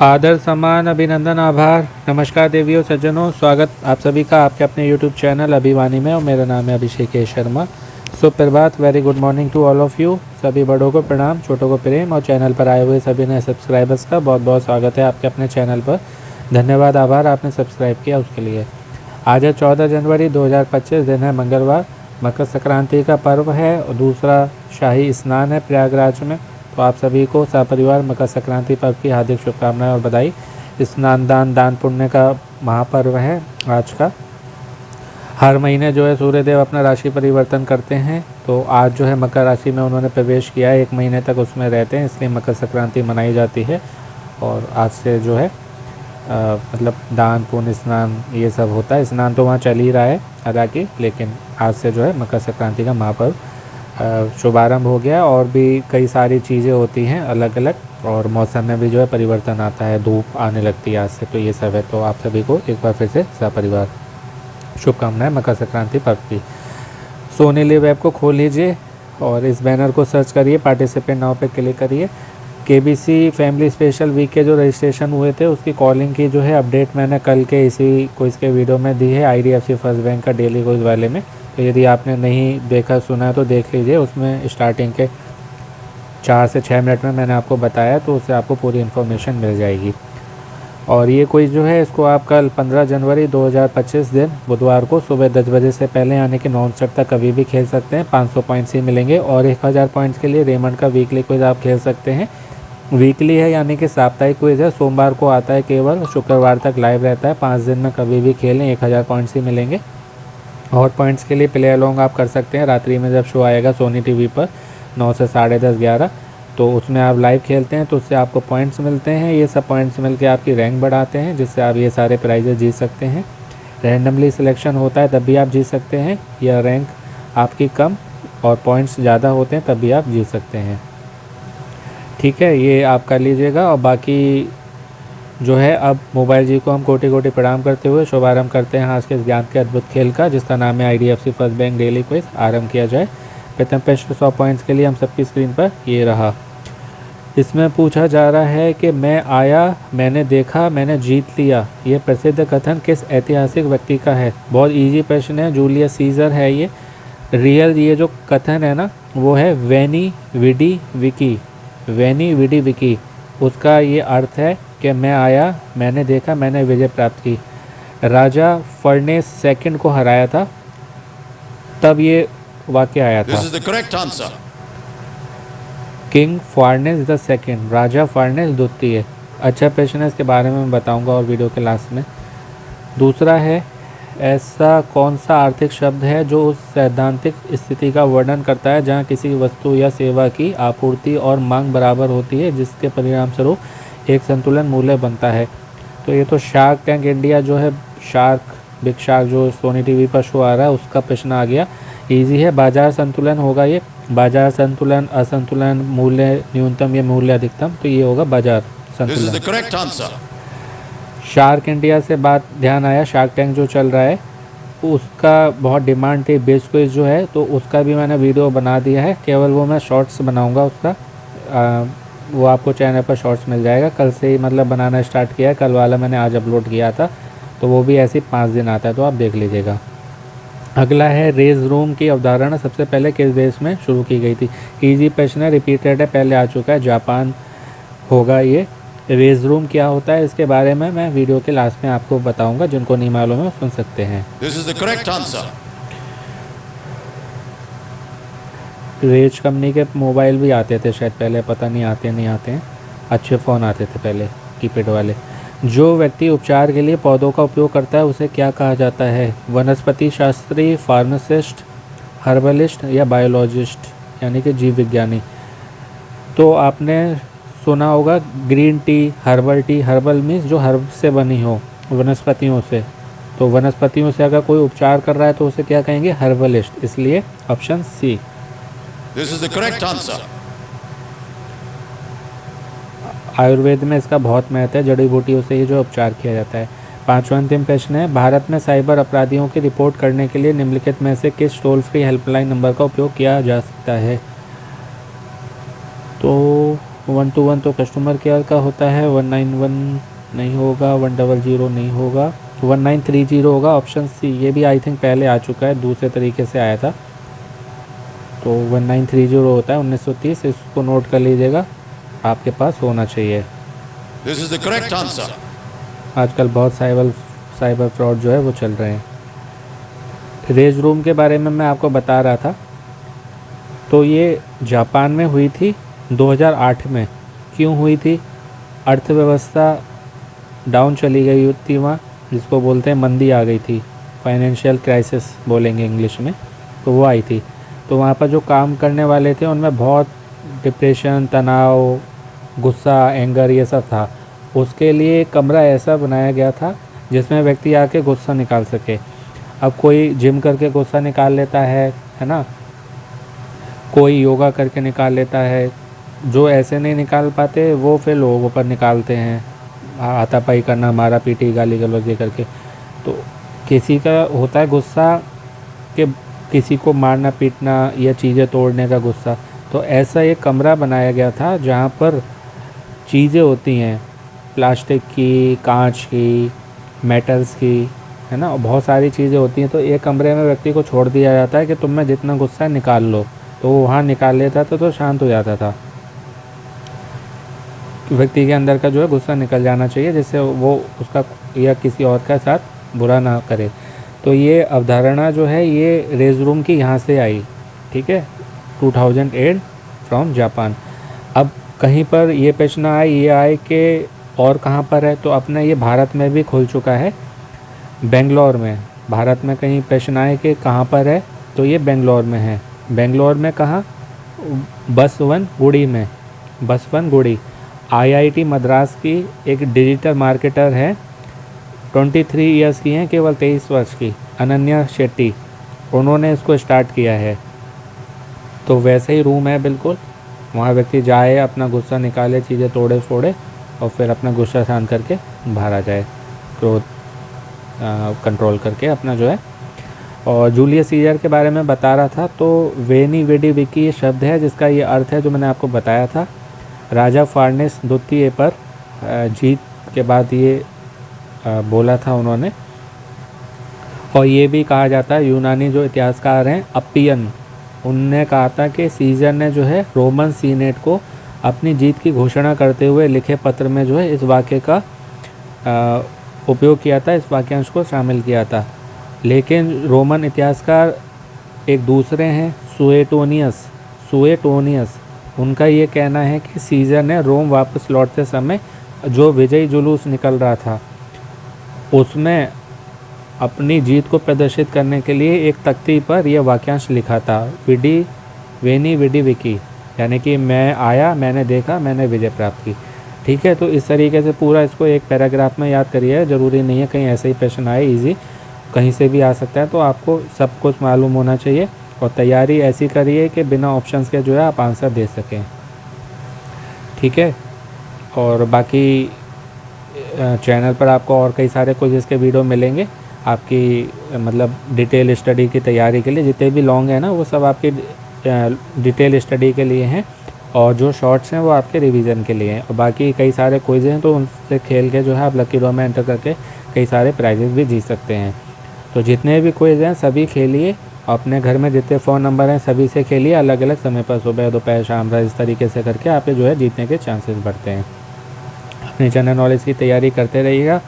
आदर सम्मान अभिनंदन आभार। नमस्कार देवियों सज्जनों, स्वागत आप सभी का आपके अपने YouTube चैनल अभिवानी में और मेरा नाम है अभिषेक शर्मा। सुप्रभात, very good morning to all of you. सभी बड़ों को प्रणाम, छोटों को प्रेम और चैनल पर आए हुए सभी नए सब्सक्राइबर्स का बहुत बहुत स्वागत है आपके अपने चैनल पर। धन्यवाद, आभार आपने सब्सक्राइब किया उसके लिए। आज है 14 जनवरी 2025, दिन है मंगलवार। मकर संक्रांति का पर्व है और दूसरा शाही स्नान है प्रयागराज में। तो आप सभी को सपरिवार मकर संक्रांति पर्व की हार्दिक शुभकामनाएं और बधाई। स्नान दान पुण्य का महापर्व है आज का। हर महीने जो है सूर्यदेव अपना राशि परिवर्तन करते हैं, तो आज जो है मकर राशि में उन्होंने प्रवेश किया है। 1 महीने तक उसमें रहते हैं, इसलिए मकर संक्रांति मनाई जाती है। और आज से जो है मतलब दान पुण्य स्नान ये सब होता है। स्नान तो वहाँ चल ही रहा है हालांकि, लेकिन आज से जो है मकर संक्रांति का महापर्व शुभारंभ हो गया। और भी कई सारी चीज़ें होती हैं अलग अलग, और मौसम में भी जो है परिवर्तन आता है, धूप आने लगती है आज से, तो ये सब है। तो आप सभी को एक बार फिर से सपरिवार शुभकामनाएं मकर संक्रांति पर्व की। सोनी लिव ऐप को खोल लीजिए और इस बैनर को सर्च करिए, पार्टिसिपेट नाउ पे क्लिक करिए। केबीसी फैमिली स्पेशल वीक के जो रजिस्ट्रेशन हुए थे उसकी कॉलिंग की जो है अपडेट मैंने कल के इसी क्विज़ के वीडियो में दी है, IDFC फर्स्ट बैंक का डेली क्विज़ वाले में। तो यदि आपने नहीं देखा सुना है तो देख लीजिए, उसमें स्टार्टिंग के 4 से 6 मिनट में मैंने आपको बताया, तो उससे आपको पूरी इन्फॉर्मेशन मिल जाएगी। और ये क्विज़ जो है इसको आप कल 15 जनवरी 2025 दिन बुधवार को सुबह 10 बजे से पहले यानी कि 9 तक कभी भी खेल सकते हैं। 500 पॉइंट्स ही मिलेंगे और 1000 पॉइंट्स के लिए रेमंड का वीकली क्विज़ आप खेल सकते हैं। वीकली है यानी कि साप्ताहिक क्विज़ है, सोमवार को आता है केवल, शुक्रवार तक लाइव रहता है। 5 दिन में कभी भी खेलें, 1000 पॉइंट्स ही मिलेंगे। और पॉइंट्स के लिए प्ले अलोंग आप कर सकते हैं रात्रि में, जब शो आएगा सोनी टीवी पर 9 से 10:30 11, तो उसमें आप लाइव खेलते हैं तो उससे आपको पॉइंट्स मिलते हैं। ये सब पॉइंट्स मिलकर आपकी रैंक बढ़ाते हैं, जिससे आप ये सारे प्राइजेस जीत सकते हैं। रैंडमली सिलेक्शन होता है तब भी आप जीत सकते हैं, या रैंक आपकी कम और पॉइंट्स ज़्यादा होते हैं तब भी आप जीत सकते हैं। ठीक है, ये आप कर लीजिएगा। और बाकी जो है अब मोबाइल जी को हम कोटि कोटि प्रणाम करते हुए शुभारंभ करते हैं आज के ज्ञान के अद्भुत खेल का, जिसका नाम है IDFC first bank daily quiz. आरंभ किया जाए। प्रथम प्रश्न 100 पॉइंट्स के लिए हम सबकी स्क्रीन पर ये रहा। इसमें पूछा जा रहा है कि मैं आया, मैंने देखा, मैंने जीत लिया, ये प्रसिद्ध कथन किस ऐतिहासिक व्यक्ति का है। बहुत ईजी प्रश्न है, जूलियस सीजर है ये। रियल ये जो कथन है ना वो है वेनी विडी विकी। वेनी विडी विकी, उसका ये अर्थ है कि मैं आया, मैंने देखा, मैंने विजय प्राप्त की। राजा फर्नेस सेकंड को हराया था तब ये वाक्य आया था। King furnace the second, Raja furnace द्वितीय। अच्छा प्रश्न है, इसके बारे में मैं बताऊंगा और वीडियो के लास्ट में। दूसरा है, ऐसा कौन सा आर्थिक शब्द है जो उस सैद्धांतिक स्थिति का वर्णन करता है जहां किसी वस्तु या सेवा की आपूर्ति और मांग बराबर होती है, जिसके परिणाम स्वरूप एक संतुलन मूल्य बनता है। तो ये तो शार्क टैंक इंडिया जो है, बिग शार्क जो सोनी टीवी पर शो आ रहा है उसका प्रश्न आ गया। इजी है, बाजार संतुलन होगा ये। बाजार संतुलन, असंतुलन, मूल्य न्यूनतम या मूल्य अधिकतम, तो ये होगा बाजार संतुलन। शार्क इंडिया से बात ध्यान आया, शार्क टैंक जो चल रहा है उसका बहुत डिमांड थी। बेस क्विज जो है तो उसका भी मैंने वीडियो बना दिया है, केवल वो मैं शॉर्ट्स बनाऊंगा उसका। वो आपको चैनल पर शॉर्ट्स मिल जाएगा। कल से ही मतलब बनाना स्टार्ट किया है, कल वाला मैंने आज अपलोड किया था, तो वो भी ऐसे 5 दिन आता है, तो आप देख लीजिएगा। अगला है, रेज रूम की अवधारणा सबसे पहले किस देश में शुरू की गई थी। ईजी प्रश्न है, रिपीटेड है, पहले आ चुका है, जापान होगा ये। रेज रूम क्या होता है इसके बारे में मैं वीडियो के लास्ट में आपको बताऊंगा, जिनको नहीं मालूम है सुन सकते हैं। रेज कंपनी के मोबाइल भी आते थे शायद पहले, पता नहीं आते नहीं आते हैं, अच्छे फ़ोन आते थे पहले कीपैड वाले। जो व्यक्ति उपचार के लिए पौधों का उपयोग करता है उसे क्या कहा जाता है। वनस्पति शास्त्री, फार्मासिस्ट, हर्बलिस्ट या बायोलॉजिस्ट यानी कि जीव विज्ञानी। तो आपने सुना होगा green tea, herbal tea. Herbal means जो हर्ब से बनी हो, वनस्पतियों से। तो वनस्पतियों से अगर कोई उपचार कर रहा है तो उसे क्या कहेंगे, हर्बलिस्ट। इसलिए option C. This is the correct answer. Ayurveda में इसका बहुत महत्व है, जड़ी बूटियों से ही जो उपचार किया जाता है। 5वां अंतिम प्रश्न है, भारत में साइबर अपराधियों की रिपोर्ट करने के लिए निम्नलिखित में से किस टोल फ्री हेल्पलाइन नंबर का उपयोग किया जा सकता है। तो 121 तो कस्टमर केयर का होता है, 191 नहीं होगा, 100 नहीं होगा, 1930 होगा ऑप्शन सी। ये भी आई थिंक पहले आ चुका है, दूसरे तरीके से आया था। तो 1930 होता है 1930, इसको नोट कर लीजिएगा, आपके पास होना चाहिए। This is the correct answer. आजकल बहुत साइबर फ्रॉड जो है वो चल रहे हैं। रेज रूम के बारे में मैं आपको बता रहा था, तो ये जापान में हुई थी 2008 में। क्यों हुई थी? अर्थव्यवस्था डाउन चली गई थी वहाँ, जिसको बोलते हैं मंदी आ गई थी, फाइनेंशियल क्राइसिस बोलेंगे इंग्लिश में, तो वो आई थी। तो वहाँ पर जो काम करने वाले थे उनमें बहुत डिप्रेशन, तनाव, गुस्सा, एंगर ये सब था। उसके लिए एक कमरा ऐसा बनाया गया था जिसमें व्यक्ति आके गुस्सा निकाल सके। अब कोई जिम करके गुस्सा निकाल लेता है ना, कोई योगा करके निकाल लेता है। जो ऐसे नहीं निकाल पाते वो फिर लोगों पर निकालते हैं, हाथापाई करना, मारा पीटी, गाली गलौज ये करके। तो किसी का होता है गुस्सा कि किसी को मारना पीटना या चीज़ें तोड़ने का गुस्सा। तो ऐसा एक कमरा बनाया गया था जहाँ पर चीज़ें होती हैं प्लास्टिक की, कांच की, मेटल्स की, है ना, बहुत सारी चीज़ें होती हैं। तो एक कमरे में व्यक्ति को छोड़ दिया जाता है कि तुम में जितना गुस्सा है निकाल लो, तो वो वहाँ निकाल लेता था तो शांत हो जाता था। व्यक्ति के अंदर का जो है गुस्सा निकल जाना चाहिए, जिससे वो उसका या किसी और का साथ बुरा ना करे। तो ये अवधारणा जो है ये रेज रूम की यहाँ से आई, ठीक है, 2008 फ्रॉम जापान। अब कहीं पर ये प्रश्न आए, ये आए कि और कहाँ पर है, तो अपना ये भारत में भी खुल चुका है, बेंगलोर में। भारत में कहीं प्रश्न आए कि कहाँ पर है, तो ये बेंगलोर में है। बेंगलोर में कहाँ? बसवनगुड़ी में। बसवनगुड़ी आईआईटी मद्रास की एक डिजिटल मार्केटर है, 23 ईयर्स की हैं, केवल 23 वर्ष की, अनन्या शेट्टी, उन्होंने इसको स्टार्ट किया है। तो वैसे ही रूम है बिल्कुल, वहाँ व्यक्ति जाए, अपना गुस्सा निकाले, चीज़ें तोड़े फोड़े और फिर अपना गुस्सा शांत करके बाहर आ जाए, क्रोध कंट्रोल करके अपना जो है। और जूलियस सीजर के बारे में बता रहा था, तो वेनी वेडी विकी ये शब्द है जिसका ये अर्थ है जो मैंने आपको बताया था। राजा फार्नेस द्वितीय पर जीत के बाद ये बोला था उन्होंने। और ये भी कहा जाता है, यूनानी जो इतिहासकार हैं अपियन, उनने कहा था कि सीजर ने जो है रोमन सीनेट को अपनी जीत की घोषणा करते हुए लिखे पत्र में जो है इस वाक्य का उपयोग किया था, इस वाक्यांश को शामिल किया था। लेकिन रोमन इतिहासकार एक दूसरे हैं, सुएटोनियस, उनका ये कहना है कि सीजर ने रोम वापस लौटते समय जो विजयी जुलूस निकल रहा था उसमें अपनी जीत को प्रदर्शित करने के लिए एक तख्ती पर यह वाक्यांश लिखा था, वेनी विडी विकी, यानी कि मैं आया, मैंने देखा, मैंने विजय प्राप्त की। ठीक है, तो इस तरीके से पूरा इसको एक पैराग्राफ में याद करिए। ज़रूरी नहीं है कहीं ऐसे ही प्रश्न आए, इजी कहीं से भी आ सकता है, तो आपको सब कुछ मालूम होना चाहिए। और तैयारी ऐसी करिए कि बिना ऑप्शंस के जो है आप आंसर दे सकें, ठीक है। और बाकी चैनल पर आपको और कई सारे क्विज़ के वीडियो मिलेंगे आपकी मतलब डिटेल स्टडी की तैयारी के लिए। जितने भी लॉन्ग हैं ना वो सब आपकी डिटेल स्टडी के लिए हैं, और जो शॉर्ट्स हैं वो आपके रिवीजन के लिए हैं। और बाकी कई सारे क्विज़ हैं तो उनसे खेल के जो है आप लकी ड्रॉ में एंटर करके कई सारे प्राइजेस भी जीत सकते हैं। तो जितने भी क्विज़ हैं सभी खेलिए, अपने घर में जितने फ़ोन नंबर हैं सभी से खेलिए, अलग अलग समय पर, सुबह, दोपहर, शाम, रात, इस तरीके से करके आप जो है जीतने के चांसेस बढ़ते हैं। अपनी जनरल नॉलेज की तैयारी करते रहिएगा।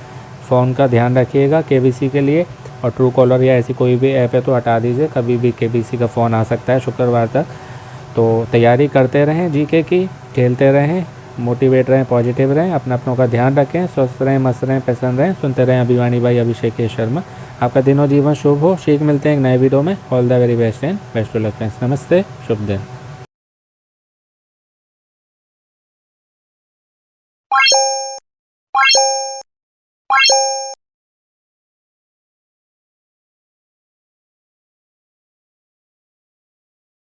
फ़ोन का ध्यान रखिएगा केबीसी के लिए, और ट्रू कॉलर या ऐसी कोई भी ऐप है तो हटा दीजिए, कभी भी केबीसी का फ़ोन आ सकता है शुक्रवार तक। तो तैयारी करते रहें जीके की, खेलते रहें, मोटिवेट रहें, पॉजिटिव रहें, अपनों का ध्यान रखें, स्वस्थ रहें, मस्त रहें, प्रसन्न रहें। सुनते रहें अभिवानी भाई अभिषेक शर्मा। आपका दिन और जीवन शुभ हो। शीघ्र मिलते हैं एक नए वीडियो में। All the very best and best of luck friends. नमस्ते, शुभ दिन।